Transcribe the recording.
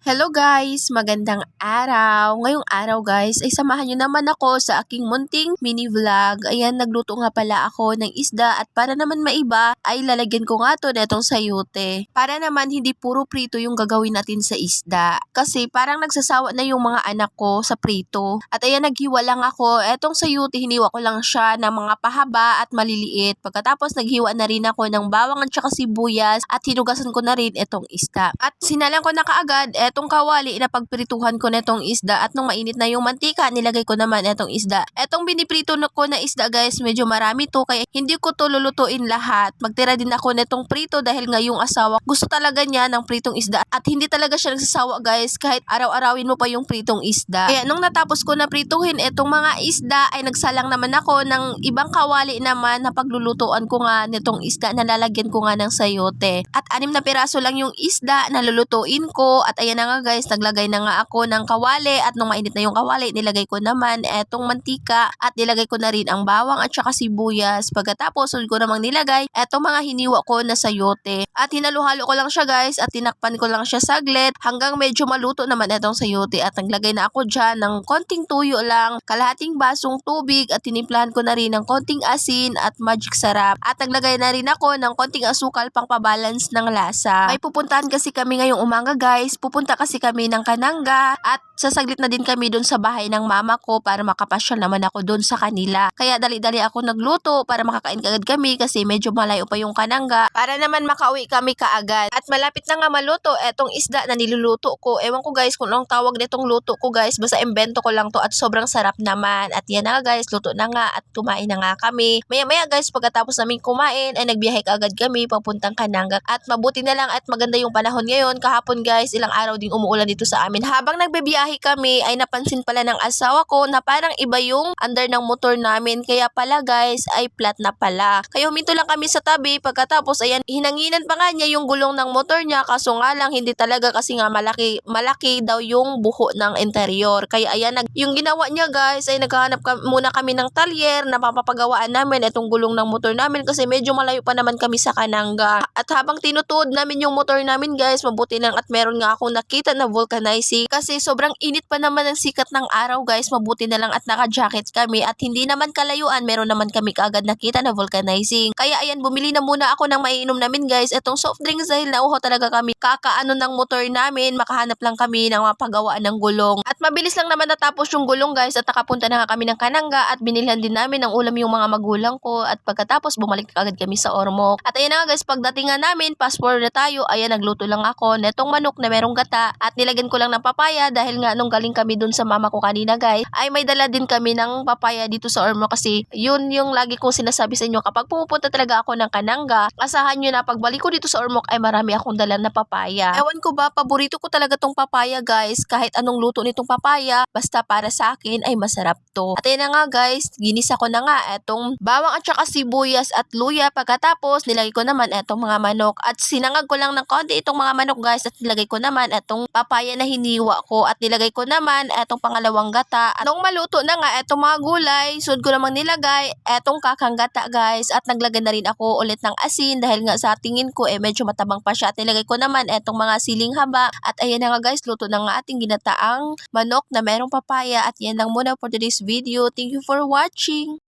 Hello guys! Magandang araw! Ngayong araw guys ay samahan nyo naman ako sa aking munting mini vlog. Ayan, nagluto nga pala ako ng isda at para naman maiba ay lalagyan ko nga to netong sayote. Para naman hindi puro prito yung gagawin natin sa isda. Kasi parang nagsasawa na yung mga anak ko sa prito. At ayan, naghiwa lang ako. Etong sayote, hiniwa ko lang siya ng mga pahaba at maliliit. Pagkatapos naghiwa na rin ako ng bawang at saka sibuyas at hinugasan ko na rin etong isda. At sinalang ko na kaagad etong kawali na pagprituhan ko netong isda at nung mainit na yung mantika, nilagay ko naman etong isda. Etong biniprito ko na isda guys, medyo marami to kaya hindi ko to lulutuin lahat. Magtira din ako netong prito dahil nga yung asawa gusto talaga niya ng pritong isda at hindi talaga siya nagsasawa guys kahit araw-arawin mo pa yung pritong isda. Kaya nung natapos ko na prituhin etong mga isda ay nagsalang naman ako ng ibang kawali naman na paglulutuan ko nga netong isda na lalagyan ko nga ng sayote. At 6 na piraso lang yung isda na lulutuin ko at ayan na nga guys, naglagay na nga ako ng kawali at nung mainit na yung kawali, nilagay ko naman etong mantika at nilagay ko na rin ang bawang at saka sibuyas. Pagkatapos, sunod ko namang nilagay etong mga hiniwa ko na sayote. At hinalo-halo ko lang siya guys at tinakpan ko lang siya saglit hanggang medyo maluto naman etong sayote at naglagay na ako dyan ng konting tuyo lang, kalahating basong tubig at tinimplahan ko na rin ng konting asin at magic sarap. At naglagay na rin ako ng konting asukal pang pabalance ng lasa. May pupuntahan kasi kami ngayong umaga guys. Pupunta kasi kami ng Kananga at sasaglit na din kami doon sa bahay ng mama ko para makapasyal naman ako doon sa kanila. Kaya dali-dali ako nagluto para makakain kaagad kami kasi medyo malayo pa yung Kananga para naman makauwi kami kaagad. At malapit na nga maluto etong isda na niluluto ko. Ewan ko guys kung anong tawag nitong luto ko guys. Basta imbento ko lang to at sobrang sarap naman. At yan na nga guys, luto na nga at kumain na nga kami. Maya-maya guys, pagkatapos namin kumain ay nagbiyahe kaagad kami papuntang Kananga. At mabuti na lang at maganda yung panahon ngayon. Kahapon guys, ilang araw ding umuulan dito sa amin. Habang nagbibiyahe kami ay napansin pala ng asawa ko na parang iba yung under ng motor namin. Kaya pala guys ay flat na pala. Kaya huminto lang kami sa tabi. Pagkatapos ayan, hinanginan pa nga niya yung gulong ng motor niya. Kaso nga lang hindi talaga kasi nga malaki daw yung buho ng interior. Kaya ayan, yung ginawa niya guys ay naghahanap muna kami ng talyer na papapagawaan namin itong gulong ng motor namin kasi medyo malayo pa naman kami sa Kananga. At habang tinutuod namin yung motor namin guys, mabuti lang at meron nga akong nakita na vulcanizing kasi sobrang init pa naman ng sikat ng araw guys. Mabuti na lang at naka-jacket kami at hindi naman kalayuan, meron naman kami kaagad nakita na vulcanizing. Kaya ayan, bumili na muna ako ng maiinom namin guys, itong soft drinks dahil nauho talaga kami kakaano ng motor namin, makahanap lang kami ng mapagawaan ng gulong. At mabilis lang naman natapos yung gulong guys at nakapunta na nga kami ng Kananga at binilhan din namin ng ulam yung mga magulang ko at pagkatapos bumalik agad kami sa Ormoc. At ayan na nga guys, pagdating nga namin, fast forward na tayo, ayan nagluto lang ako netong manok na merong gata at nilagyan ko lang ng papaya dahil nga nung galing kami dun sa mama ko kanina guys ay may dala din kami ng papaya dito sa Ormoc kasi yun yung lagi kong sinasabi sa inyo kapag pumupunta talaga ako ng Kananga, asahan nyo na pagbalik ko dito sa Ormoc ay marami akong dala na papaya. Ewan ko ba, paborito ko talaga tong papaya guys, kahit anong luto nitong papaya basta para sa akin ay masarap to. At ayun na nga guys, ginisa ko na nga etong bawang at saka sibuyas at luya. Pagkatapos nilagay ko naman etong mga manok at sinangag ko lang ng konti itong mga manok guys at nilagay ko naman etong papaya na hiniwa ko at nilagay ko naman etong pangalawang gata. At nung maluto na nga etong mga gulay, sunod ko namang nilagay etong kakang gata guys at naglagay na rin ako ulit ng asin dahil nga sa tingin ko medyo matabang pa siya at nilagay ko naman etong mga siling haba. At ayan na nga guys, luto na nga ating ginataang manok na merong papaya at yan lang muna for today's video. Thank you for watching!